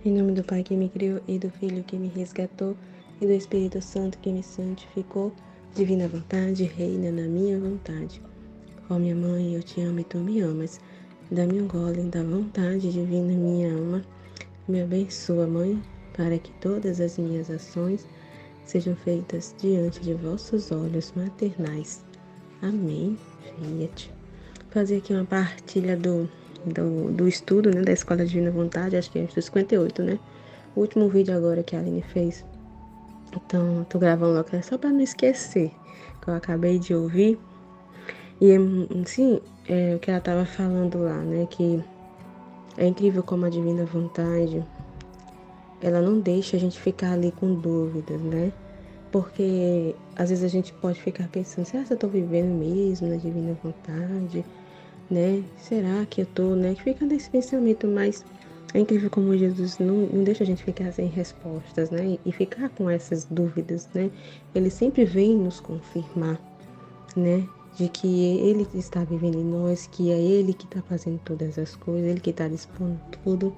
Em nome do Pai que me criou, e do Filho que me resgatou, e do Espírito Santo que me santificou, divina vontade, reina na minha vontade. Ó minha mãe, eu te amo e tu me amas. Dá-me um gole da vontade divina minha alma. Me abençoa, Mãe, para que todas as minhas ações sejam feitas diante de vossos olhos maternais. Amém. Fiat. Fazer aqui uma partilha do estudo, né, da Escola Divina Vontade, acho que é do 58, né? O último vídeo agora que a Aline fez. Então, tô gravando logo, só para não esquecer, que eu acabei de ouvir. E, assim, o que ela tava falando lá, né, que é incrível como a Divina Vontade, ela não deixa a gente ficar ali com dúvidas, né? Porque às vezes a gente pode ficar pensando, será que eu tô vivendo mesmo na Divina Vontade? Né? Será que eu tô, né? Que fica nesse pensamento, mas é incrível como Jesus não deixa a gente ficar sem respostas, né? E ficar com essas dúvidas, né? Ele sempre vem nos confirmar, né? De que Ele está vivendo em nós, que é Ele que está fazendo todas as coisas, Ele que está dispondo tudo.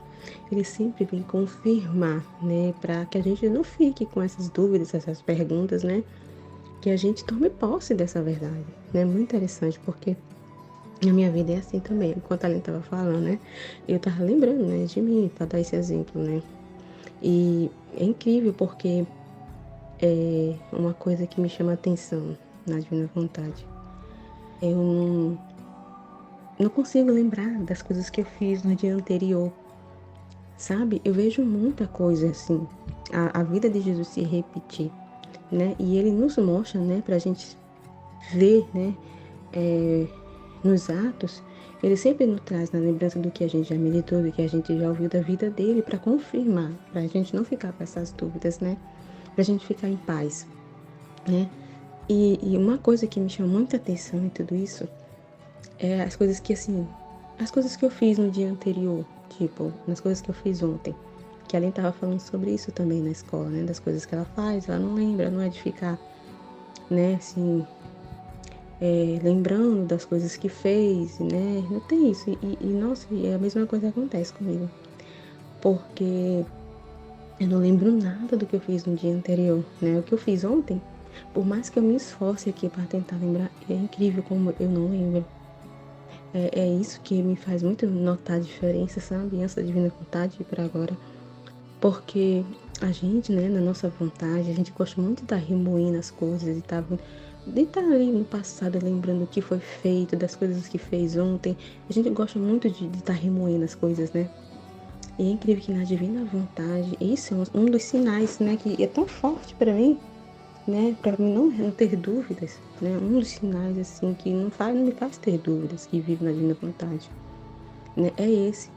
Ele sempre vem confirmar, né? Para que a gente não fique com essas dúvidas, essas perguntas, né? Que a gente tome posse dessa verdade, né? Muito interessante, porque a minha vida é assim também. Enquanto a Aline estava falando, né? Eu estava lembrando, né, de mim, para dar esse exemplo, né? E é incrível porque é uma coisa que me chama a atenção na Divina Vontade. Eu não consigo lembrar das coisas que eu fiz no dia anterior, sabe? Eu vejo muita coisa assim, a vida de Jesus se repetir, né? E ele nos mostra, né, pra gente ver, né, nos atos, ele sempre nos traz na lembrança do que a gente já meditou, do que a gente já ouviu da vida dele, para confirmar, para a gente não ficar com essas dúvidas, né? Para a gente ficar em paz, né? E uma coisa que me chama muita atenção em tudo isso é as coisas que, assim, as coisas que eu fiz no dia anterior, tipo, nas coisas que eu fiz ontem. Que a Aline estava falando sobre isso também na escola, né? Das coisas que ela faz, ela não lembra, não é de ficar, né, assim, lembrando das coisas que fez, né? Não tem isso. Nossa, e a mesma coisa acontece comigo. Porque eu não lembro nada do que eu fiz no dia anterior, né? O que eu fiz ontem, por mais que eu me esforce aqui para tentar lembrar, é incrível como eu não lembro. É isso que me faz muito notar a diferença, sabe? Antes da Divina Vontade e para agora. Porque a gente, né, na nossa vontade, a gente gosta muito de estar remoendo as coisas de estar ali no passado lembrando o que foi feito, das coisas que fez ontem. A gente gosta muito de estar remoendo as coisas, né? E é incrível que na Divina Vontade, isso é um dos sinais, né, que é tão forte para mim, né, para mim não ter dúvidas, né? Um dos sinais, assim, que não me faz ter dúvidas que vive na Divina Vontade, né? É esse,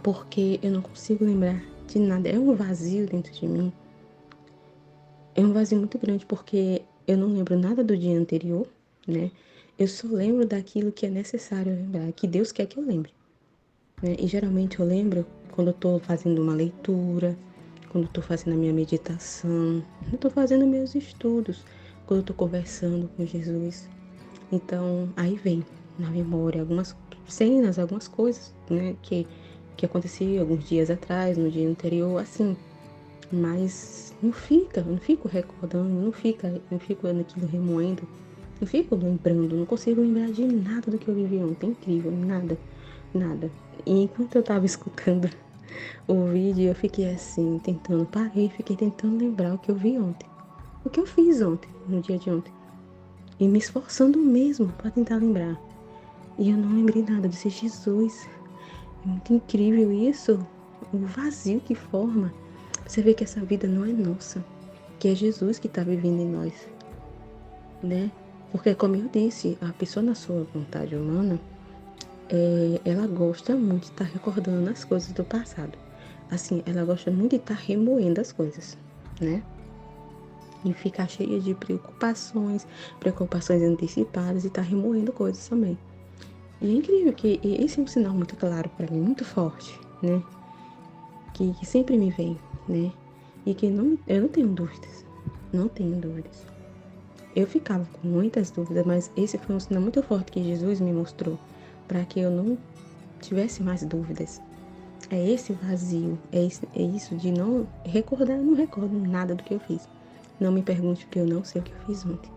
porque eu não consigo lembrar de nada. É um vazio dentro de mim. É um vazio muito grande porque eu não lembro nada do dia anterior, né? Eu só lembro daquilo que é necessário lembrar, que Deus quer que eu lembre, né? E geralmente eu lembro quando eu tô fazendo uma leitura, quando eu tô fazendo a minha meditação, quando eu tô fazendo meus estudos, quando eu tô conversando com Jesus. Então, aí vem na memória algumas cenas, algumas coisas, né, que aconteciam alguns dias atrás, no dia anterior, assim. Mas não fico recordando, não fico naquilo remoendo, não fico lembrando, não consigo lembrar de nada do que eu vivi ontem. Incrível, nada, nada. E enquanto eu tava escutando o vídeo, eu fiquei assim, fiquei tentando lembrar o que eu vi ontem. O que eu fiz ontem, no dia de ontem. E me esforçando mesmo para tentar lembrar. E eu não lembrei nada, disse Jesus. É muito incrível isso, o vazio que forma. Você vê que essa vida não é nossa, que é Jesus que está vivendo em nós, né? Porque, como eu disse, a pessoa na sua vontade humana, ela gosta muito de estar recordando as coisas do passado. Assim, ela gosta muito de estar remoendo as coisas, né? E ficar cheia de preocupações antecipadas e estar remoendo coisas também. E é incrível que esse é um sinal muito claro para mim, muito forte, né? Que sempre me vem, né? E que eu não tenho dúvidas, não tenho dúvidas. Eu ficava com muitas dúvidas, mas esse foi um sinal muito forte que Jesus me mostrou para que eu não tivesse mais dúvidas, É esse vazio, é isso de não recordar, eu não recordo nada do que eu fiz. Não me pergunte porque eu não sei o que eu fiz ontem.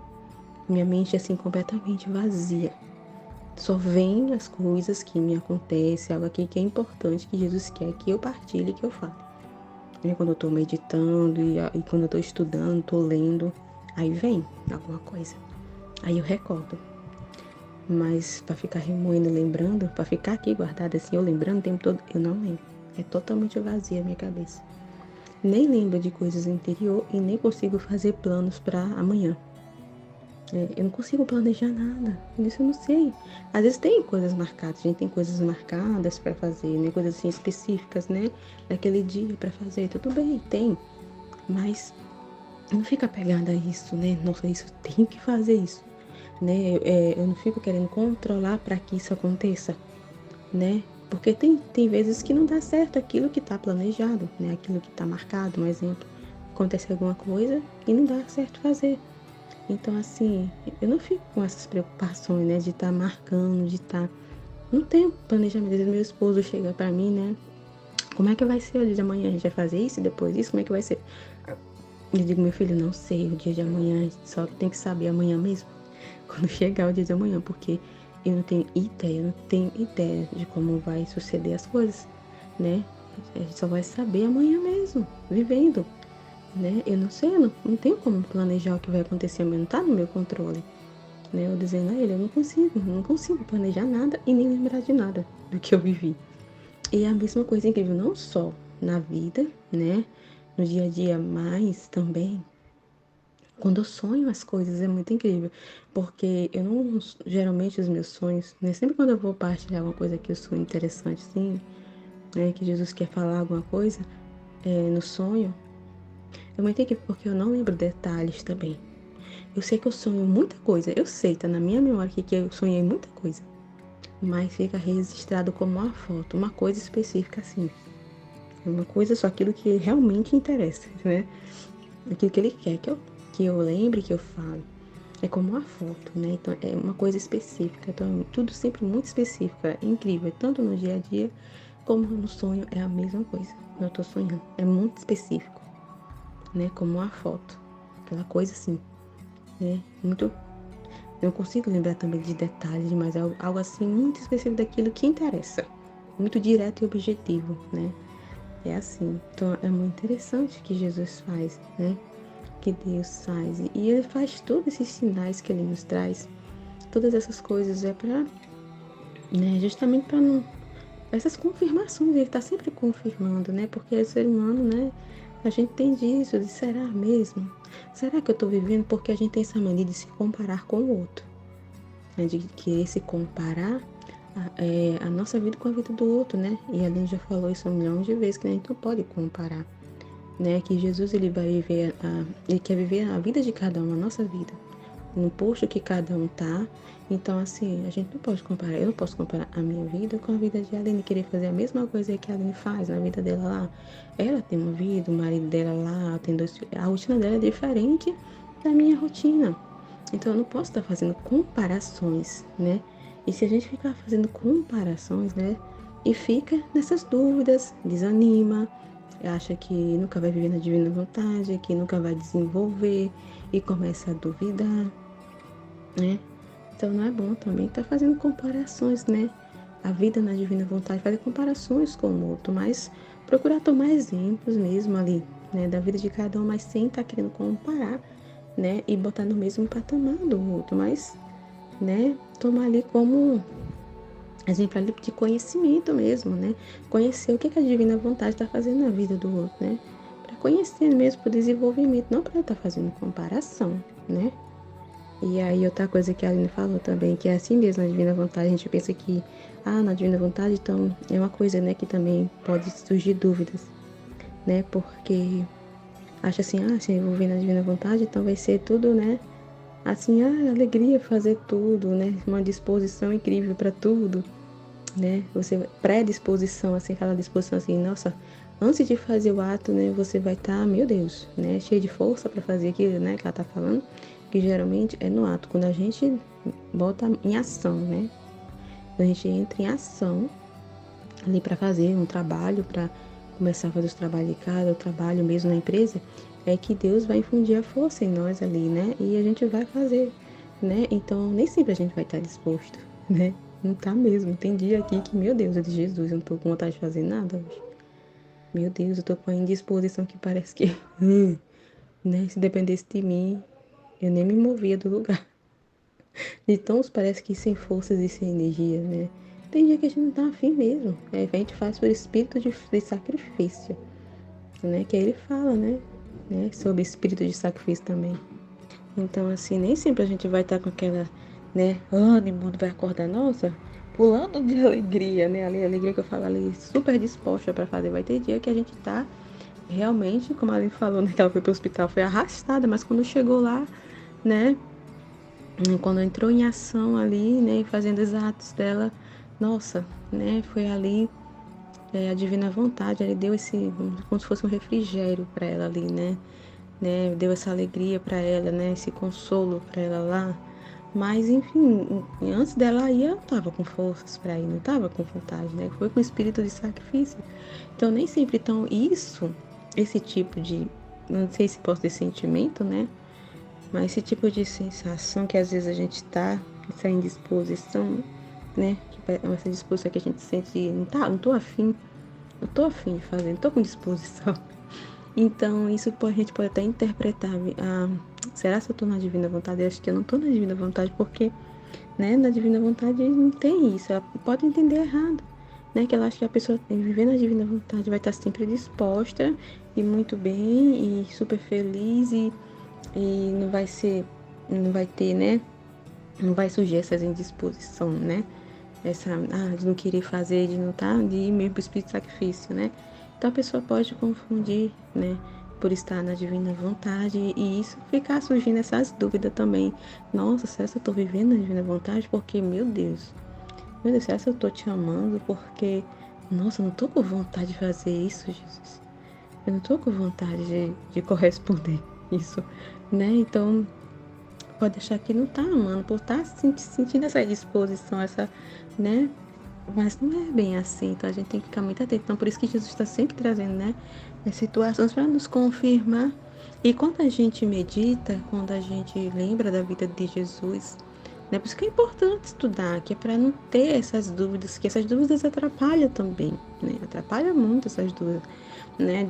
Minha mente é assim completamente vazia. Só vem as coisas que me acontecem, algo aqui que é importante, que Jesus quer que eu partilhe, que eu fale. E quando eu tô meditando e quando eu tô estudando, tô lendo, aí vem alguma coisa. Aí eu recordo. Mas para ficar remoendo, lembrando, para ficar aqui guardada assim, eu lembrando o tempo todo, eu não lembro. É totalmente vazia a minha cabeça. Nem lembro de coisas anterior e nem consigo fazer planos para amanhã. Eu não consigo planejar nada. Isso eu não sei. Às vezes tem coisas marcadas, a gente tem coisas marcadas para fazer, né? Coisas assim específicas, né? Naquele dia para fazer. Tudo bem, tem. Mas não fica apegada a isso, né? Nossa, isso tem que fazer isso, né? Eu não fico querendo controlar para que isso aconteça, né? Porque tem vezes que não dá certo aquilo que está planejado, né? Aquilo que está marcado, um exemplo. Acontece alguma coisa e não dá certo fazer. Então, assim, eu não fico com essas preocupações, né? De estar marcando, de estar. Não tenho planejamento. Às vezes meu esposo chega pra mim, né? Como é que vai ser o dia de amanhã? A gente vai fazer isso e depois isso? Como é que vai ser? Eu digo, meu filho, não sei o dia de amanhã. Só tem que saber amanhã mesmo. Quando chegar o dia de amanhã. Porque eu não tenho ideia de como vai suceder as coisas, né? A gente só vai saber amanhã mesmo, vivendo. Né? Eu não sei, eu não tenho como planejar o que vai acontecer amanhã, não tá no meu controle. Né? Eu dizendo a ele, eu não consigo planejar nada e nem lembrar de nada do que eu vivi. E é a mesma coisa incrível, não só na vida, né? No dia a dia, mas também quando eu sonho as coisas, é muito incrível. Porque eu não, geralmente os meus sonhos, né? Sempre quando eu vou partilhar alguma coisa que eu sonho interessante, assim, né? Que Jesus quer falar alguma coisa, no sonho, é muito incrível porque eu não lembro detalhes também. Eu sei que eu sonho muita coisa. Eu sei, tá na minha memória aqui que eu sonhei muita coisa. Mas fica registrado como uma foto, uma coisa específica assim. É uma coisa só aquilo que realmente interessa, né? Aquilo que ele quer que eu lembre, que eu fale. É como uma foto, né? Então é uma coisa específica. Então tudo sempre muito específico. É incrível. Tanto no dia a dia como no sonho é a mesma coisa. Quando eu tô sonhando. É muito específico, né? Como uma foto. Aquela coisa assim, né? Muito. Eu consigo lembrar também de detalhes, mas é algo assim muito específico daquilo que interessa. Muito direto e objetivo, né? É assim. Então é muito interessante que Jesus faz, né? Que Deus faz. E ele faz todos esses sinais que ele nos traz. Todas essas coisas é para, né? Justamente para não. Essas confirmações, ele está sempre confirmando, né? Porque é ser humano, né? A gente tem disso, de será mesmo? Será que eu estou vivendo? Porque a gente tem essa mania de se comparar com o outro. Né, de querer se comparar a nossa vida com a vida do outro, né? E a Aline já falou isso um milhão de vezes, que a gente não pode comparar, né? Que Jesus, ele vai viver, ele quer viver a vida de cada um, a nossa vida, no posto que cada um tá. Então, assim, a gente não pode comparar, eu não posso comparar a minha vida com a vida de Aline, querer fazer a mesma coisa que a Aline faz na vida dela lá. Ela tem uma vida, o marido dela lá, tem dois filhos, a rotina dela é diferente da minha rotina. Então, eu não posso estar fazendo comparações, né? E se a gente ficar fazendo comparações, né? E fica nessas dúvidas, desanima, acha que nunca vai viver na divina vontade, que nunca vai desenvolver e começa a duvidar, né? Então, não é bom também estar fazendo comparações, né? A vida na divina vontade, fazer comparações com o outro, mas procurar tomar exemplos mesmo ali, né? Da vida de cada um, mas sem estar querendo comparar, né? E botar no mesmo patamar do outro, mas, né? Tomar ali como exemplo ali de conhecimento mesmo, né? Conhecer o que a divina vontade está fazendo na vida do outro, né? Para conhecer mesmo, para desenvolvimento, não para estar fazendo comparação, né? E aí outra coisa que a Aline falou também, que é assim mesmo, na divina vontade, a gente pensa que, na divina vontade, então é uma coisa, né, que também pode surgir dúvidas, né? Porque acha assim, se eu envolver na divina vontade, então vai ser tudo, né? Assim, alegria fazer tudo, né? Uma disposição incrível para tudo, né? Você predisposição, assim, aquela disposição assim, nossa, antes de fazer o ato, né, você vai estar, meu Deus, né, cheio de força para fazer aquilo, né, que ela tá falando, que geralmente é no ato, quando a gente bota em ação, né? Quando a gente entra em ação, ali para fazer um trabalho, para começar a fazer os trabalhos de casa, o trabalho mesmo na empresa, é que Deus vai infundir a força em nós ali, né? E a gente vai fazer, né? Então, nem sempre a gente vai estar disposto, né? Não tá mesmo. Tem dia aqui que, meu Deus, eu disse, Jesus, eu não tô com vontade de fazer nada hoje. Meu Deus, eu tô com a indisposição que parece que, né? Se dependesse de mim, eu nem me movia do lugar. Então, parece que sem forças e sem energia, né? Tem dia que a gente não tá afim mesmo. A gente faz por espírito de sacrifício, né? Que aí ele fala, né? Sobre espírito de sacrifício também. Então, assim, nem sempre a gente vai estar com aquela, né? Ânimo, vai acordar, nossa, pulando de alegria, né? A alegria que eu falo ali, super disposta para fazer. Vai ter dia que a gente tá realmente, como a Aline falou, né? Que ela foi pro hospital, foi arrastada, mas quando chegou lá, né? Quando entrou em ação ali, né, fazendo os atos dela, nossa, né, foi ali a divina vontade, ele deu esse, como se fosse um refrigério para ela ali, né, deu essa alegria para ela, né, esse consolo para ela lá. Mas, enfim, antes dela ir, ela tava com forças para ir, não tava com vontade, né, foi com espírito de sacrifício. Então, nem sempre, então, esse tipo de, não sei se posso ter sentimento, né, mas esse tipo de sensação que às vezes a gente tá, essa indisposição, né? Essa disposição que a gente sente, não tô afim, não tô afim de fazer, não tô com disposição. Então, isso a gente pode até interpretar, será que eu tô na divina vontade? Eu acho que eu não tô na divina vontade, porque, né, na divina vontade não tem isso, ela pode entender errado, né? Que ela acha que a pessoa viver na divina vontade vai estar sempre disposta e muito bem e super feliz e não vai ter, né? Não vai surgir essas indisposição, né? Essa, de não querer fazer, de não estar, de ir meio pro espírito de sacrifício, né? Então a pessoa pode confundir, né? Por estar na divina vontade e isso ficar surgindo essas dúvidas também. Nossa, será que eu tô vivendo na divina vontade? Porque, meu Deus, será que eu tô te amando? Porque, nossa, eu não tô com vontade de fazer isso, Jesus. Eu não tô com vontade de corresponder isso, né? Então, pode achar que não tá amando, por estar sentindo essa disposição, essa, né? Mas não é bem assim, então a gente tem que ficar muito atento. Então, por isso que Jesus está sempre trazendo, né? As situações para nos confirmar. E quando a gente medita, quando a gente lembra da vida de Jesus, né? Por isso que é importante estudar, que é para não ter essas dúvidas, que essas dúvidas atrapalham também, né? Atrapalha muito essas dúvidas, né?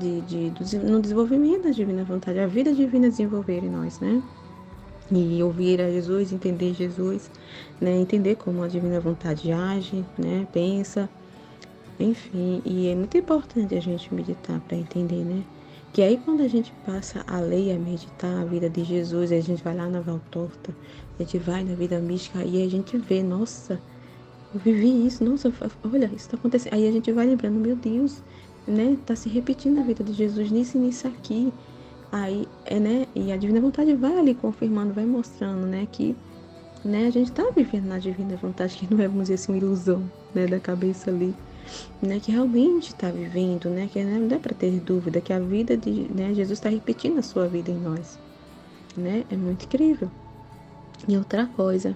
No desenvolvimento da divina vontade, a vida divina desenvolver em nós, né? E ouvir a Jesus, entender Jesus, né? Entender como a divina vontade age, né? Pensa, enfim. E é muito importante a gente meditar para entender, né? Que aí quando a gente passa a ler e a meditar a vida de Jesus, a gente vai lá na Valtorta, a gente vai na vida mística e a gente vê, nossa, eu vivi isso, nossa, olha, isso está acontecendo. Aí a gente vai lembrando, meu Deus, né? Tá se repetindo a vida de Jesus nisso e nisso aqui. Aí, né? E a divina vontade vai ali confirmando, vai mostrando, né? Que, né? A gente tá vivendo na divina vontade, que não é, vamos dizer assim, uma ilusão, né? Da cabeça ali, né? Que realmente tá vivendo, né? Que não é para ter dúvida, que a vida de, né? Jesus está repetindo a sua vida em nós, né? É muito incrível. E outra coisa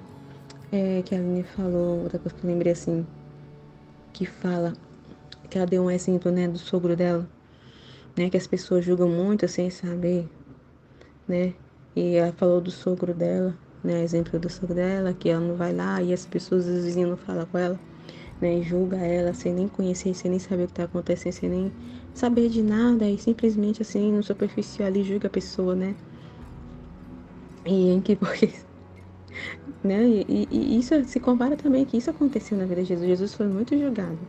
que a Aline falou, outra coisa que eu lembrei assim, que fala, que ela deu um exemplo, né? Do sogro dela, né? Que as pessoas julgam muito sem saber, né? E ela falou do sogro dela, né? Exemplo do sogro dela, que ela não vai lá e as pessoas, os vizinhos não falam com ela, né? E julga ela sem nem conhecer, sem nem saber o que tá acontecendo, sem nem saber de nada e simplesmente assim, no superficial ali julga a pessoa, né? E em que porque, né? E isso se compara também que isso aconteceu na vida de Jesus. Jesus foi muito julgado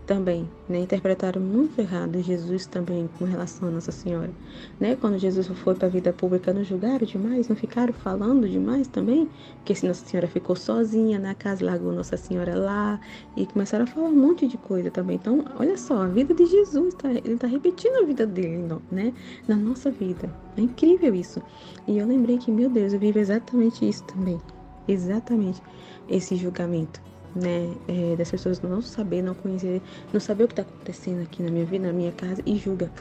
também, né? Interpretaram muito errado Jesus também com relação a Nossa Senhora, né? Quando Jesus foi para a vida pública, não julgaram demais, não ficaram falando demais também, porque se Nossa Senhora ficou sozinha na casa, largou Nossa Senhora lá e começaram a falar um monte de coisa também. Então, olha só, a vida de Jesus, ele tá repetindo a vida dele, né? Na nossa vida. É incrível isso. E eu lembrei que, meu Deus, eu vivo exatamente isso também. Exatamente esse julgamento, né, das pessoas não saber, não conhecer, não saber o que está acontecendo aqui na minha vida, na minha casa e julga,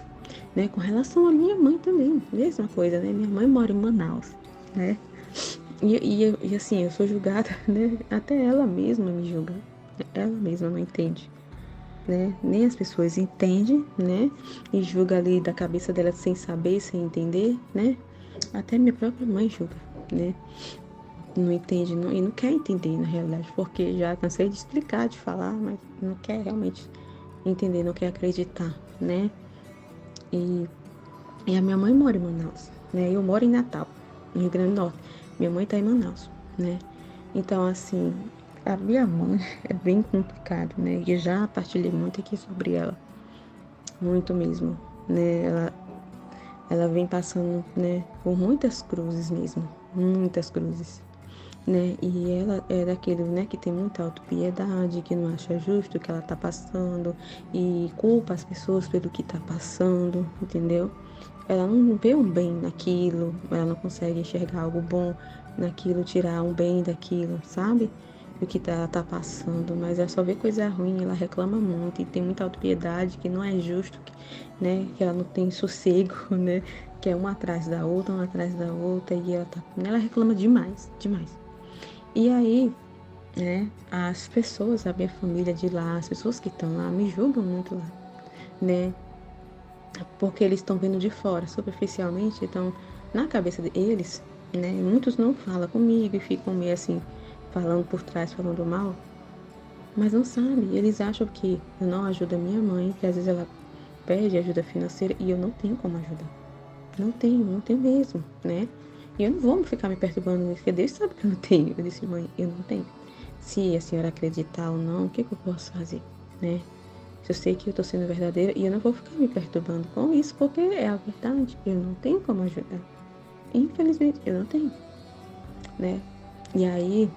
né, com relação à minha mãe também, mesma coisa, né, minha mãe mora em Manaus, né, e assim, eu sou julgada, né, até ela mesma me julga, ela mesma não entende, né? Nem as pessoas entendem, né? E julga ali da cabeça dela sem saber, sem entender, né? Até minha própria mãe julga, né? Não entende e não quer entender na realidade, porque já cansei de explicar, de falar, mas não quer realmente entender, não quer acreditar, né? E, e a minha mãe mora em Manaus, né? Eu moro em Natal, no Rio Grande do Norte. Minha mãe tá em Manaus, né? Então, assim, a minha mãe é bem complicado, né? E eu já partilhei muito aqui sobre ela, muito mesmo, né? Ela vem passando, né, por muitas cruzes mesmo, muitas cruzes, né? E ela é daquele, né, que tem muita autopiedade, que não acha justo o que ela tá passando e culpa as pessoas pelo que tá passando, entendeu? Ela não vê um bem naquilo, ela não consegue enxergar algo bom naquilo, tirar um bem daquilo, sabe? Do que ela tá passando, mas ela só vê coisa ruim, ela reclama muito e tem muita autopiedade, que não é justo, né? Que ela não tem sossego, né? Que é uma atrás da outra, uma atrás da outra, e ela reclama demais, demais. E aí, né, as pessoas, a minha família de lá, as pessoas que estão lá, me julgam muito lá, né? Porque eles estão vendo de fora, superficialmente, então, na cabeça deles, né, muitos não falam comigo e ficam meio assim, falando por trás, falando mal, mas não sabem, eles acham que eu não ajudo a minha mãe, que às vezes ela pede ajuda financeira e eu não tenho como ajudar. Não tenho mesmo, né? E eu não vou ficar me perturbando nisso, porque Deus sabe que eu não tenho. Eu disse, mãe, eu não tenho. Se a senhora acreditar ou não, o que eu posso fazer, né? Eu sei que eu tô sendo verdadeira e eu não vou ficar me perturbando com isso, porque é a verdade. Eu não tenho como ajudar. Infelizmente, eu não tenho, né? E aí,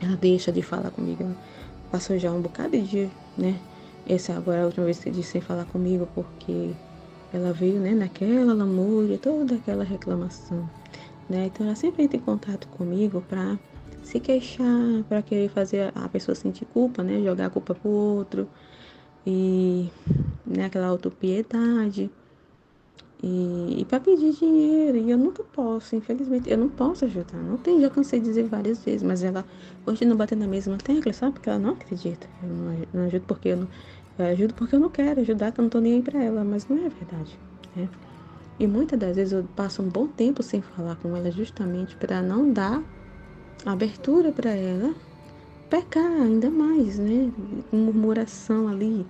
ela deixa de falar comigo. Ela passou já um bocado de dia, né? Essa agora é a última vez que disse sem falar comigo, porque ela veio, né, naquela lamúria, toda aquela reclamação, né? Então ela sempre entra em contato comigo para se queixar, para querer fazer a pessoa sentir culpa, né? Jogar a culpa pro outro e, né, aquela autopiedade e para pedir dinheiro. E eu nunca posso, infelizmente, eu não posso ajudar. Não tem, já cansei de dizer várias vezes, mas ela continua batendo na mesma tecla, sabe? Porque ela não acredita. Eu não ajudo porque eu ajudo porque eu não quero ajudar, que eu não tô nem aí pra ela, mas não é verdade, né? E muitas das vezes eu passo um bom tempo sem falar com ela justamente para não dar abertura para ela pecar ainda mais, né? Murmuração ali,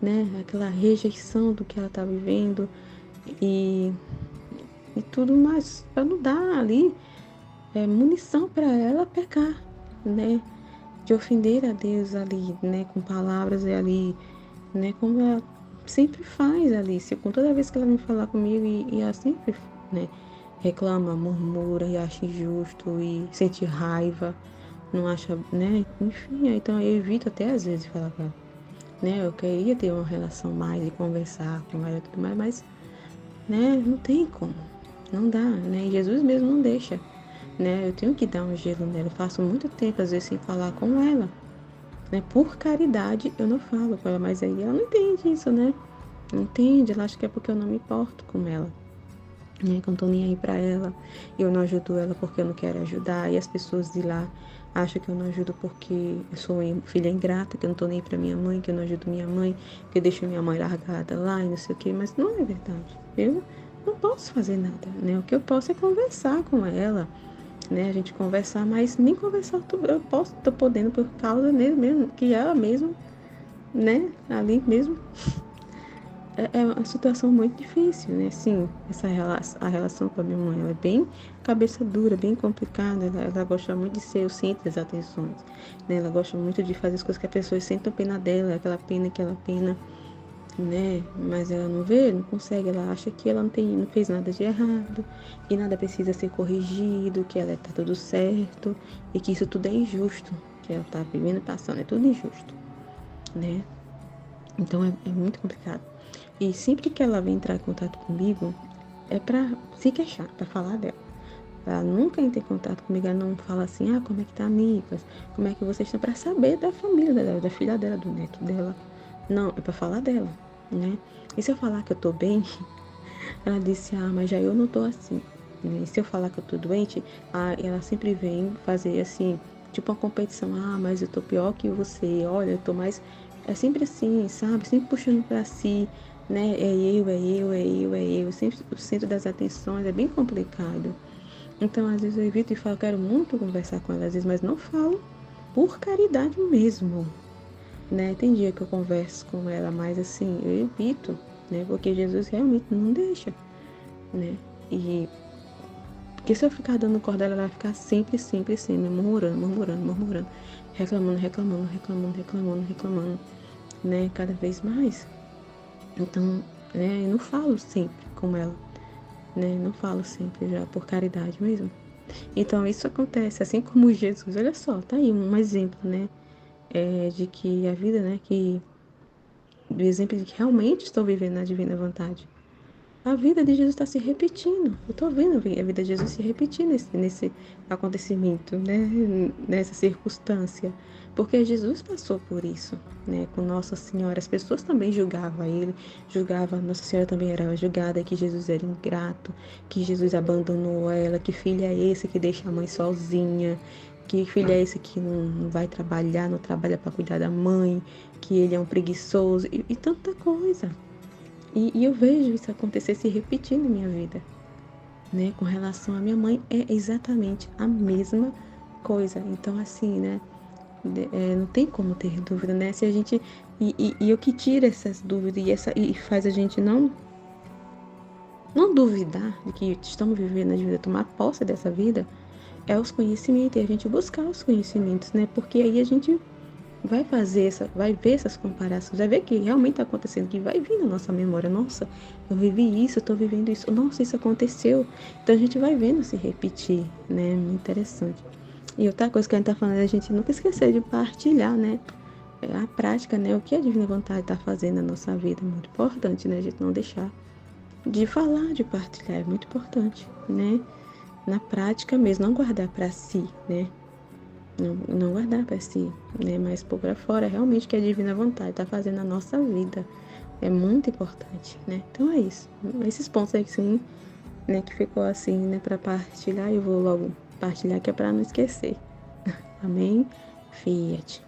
né? Aquela rejeição do que ela tá vivendo e, e tudo mais, para não dar ali munição para ela pecar, né? De ofender a Deus ali, né? Com palavras ali, né? Como ela sempre faz, Alice, com toda vez que ela vem falar comigo e ela sempre, né, reclama, murmura e acha injusto e sente raiva, não acha, né, enfim, então eu evito até às vezes falar com ela, né, eu queria ter uma relação mais e conversar com ela e tudo mais, mas, né, não tem como, não dá, né, e Jesus mesmo não deixa, né, eu tenho que dar um gelo nela, eu faço muito tempo às vezes sem falar com ela, né, por caridade eu não falo com ela, mas aí ela não entende isso, né, não entende, ela acha que é porque eu não me importo com ela, né? Que eu não tô nem aí pra ela, eu não ajudo ela porque eu não quero ajudar, e as pessoas de lá acham que eu não ajudo porque eu sou filha ingrata, que eu não tô nem aí pra minha mãe, que eu não ajudo minha mãe, que eu deixo minha mãe largada lá e não sei o que, mas não é verdade. Eu não posso fazer nada, né? O que eu posso é conversar com ela, né? A gente conversar, mas nem conversar eu posso, tô podendo por causa mesmo, que ela mesmo, né? Ali mesmo é uma situação muito difícil, né? Sim, a relação com a minha mãe, ela é bem cabeça dura, bem complicada. Ela gosta muito de ser o centro das atenções, né? Ela gosta muito de fazer as coisas que as pessoas sentem pena dela, aquela pena, né? Mas ela não vê, não consegue. Ela acha que ela não fez nada de errado, que nada precisa ser corrigido, que ela tá tudo certo e que isso tudo é injusto, que ela tá vivendo e passando, é tudo injusto, né? Então é muito complicado. E sempre que ela vem entrar em contato comigo, é pra se queixar, pra falar dela. Ela nunca entra em contato comigo, ela não fala assim, ah, como é que tá, amigas? Como é que vocês estão? Pra saber da família dela, da filha dela, do neto dela. Não, é pra falar dela, né? E se eu falar que eu tô bem, ela disse, ah, mas já eu não tô assim. E se eu falar que eu tô doente, ela sempre vem fazer assim, tipo uma competição, ah, mas eu tô pior que você, olha, eu tô mais É sempre assim, sabe? Sempre puxando para si, né? É eu, é eu, é eu, é eu. Sempre o centro das atenções, é bem complicado. Então, às vezes eu evito e falo, quero muito conversar com ela, às vezes, mas não falo por caridade mesmo, né? Tem dia que eu converso com ela, mas assim, eu evito, né? Porque Jesus realmente não deixa, né? E porque se eu ficar dando corda, ela vai ficar sempre, sempre, sempre murmurando, murmurando, murmurando, reclamando, reclamando, reclamando, reclamando, reclamando, né? Cada vez mais. Então, né? Eu não falo sempre com ela, né? Não falo sempre já por caridade mesmo. Então, isso acontece, assim como Jesus. Olha só, tá aí um exemplo, né? De que a vida, né? Do exemplo de que realmente estou vivendo na divina vontade. A vida de Jesus está se repetindo. Eu estou vendo a vida de Jesus se repetir nesse acontecimento, né? Nessa circunstância. Porque Jesus passou por isso, né? Com Nossa Senhora. As pessoas também julgavam ele, julgavam, Nossa Senhora também era julgada, que Jesus era ingrato, que Jesus abandonou ela, que filho é esse que deixa a mãe sozinha, que filho é esse que não vai trabalhar, não trabalha para cuidar da mãe, que ele é um preguiçoso e tanta coisa. E eu vejo isso acontecer, se repetir na minha vida, né? Com relação à minha mãe, é exatamente a mesma coisa. Então, assim, né? Não tem como ter dúvida, né? Se a gente. E o que tira essas dúvidas e faz a gente não duvidar de que estamos vivendo a vida, tomar posse dessa vida, é os conhecimentos, e a gente buscar os conhecimentos, né? Porque aí a gente vai ver essas comparações, vai ver que realmente está acontecendo, que vai vir na nossa memória, nossa, eu vivi isso, eu estou vivendo isso, nossa, isso aconteceu. Então a gente vai vendo se repetir, né? Muito interessante. E outra coisa que a gente está falando é a gente nunca esquecer de partilhar, né? A prática, né? O que a Divina Vontade está fazendo na nossa vida, é muito importante, né? A gente não deixar de falar, de partilhar, é muito importante, né? Na prática mesmo, não guardar para si, né? Não guardar para si, né? Mas pôr para fora realmente que a divina vontade está fazendo na nossa vida. É muito importante, né? Então é isso. Esses pontos aí que sim, né? Que ficou assim, né? Para partilhar, eu vou logo partilhar que é para não esquecer. Amém? Fiat.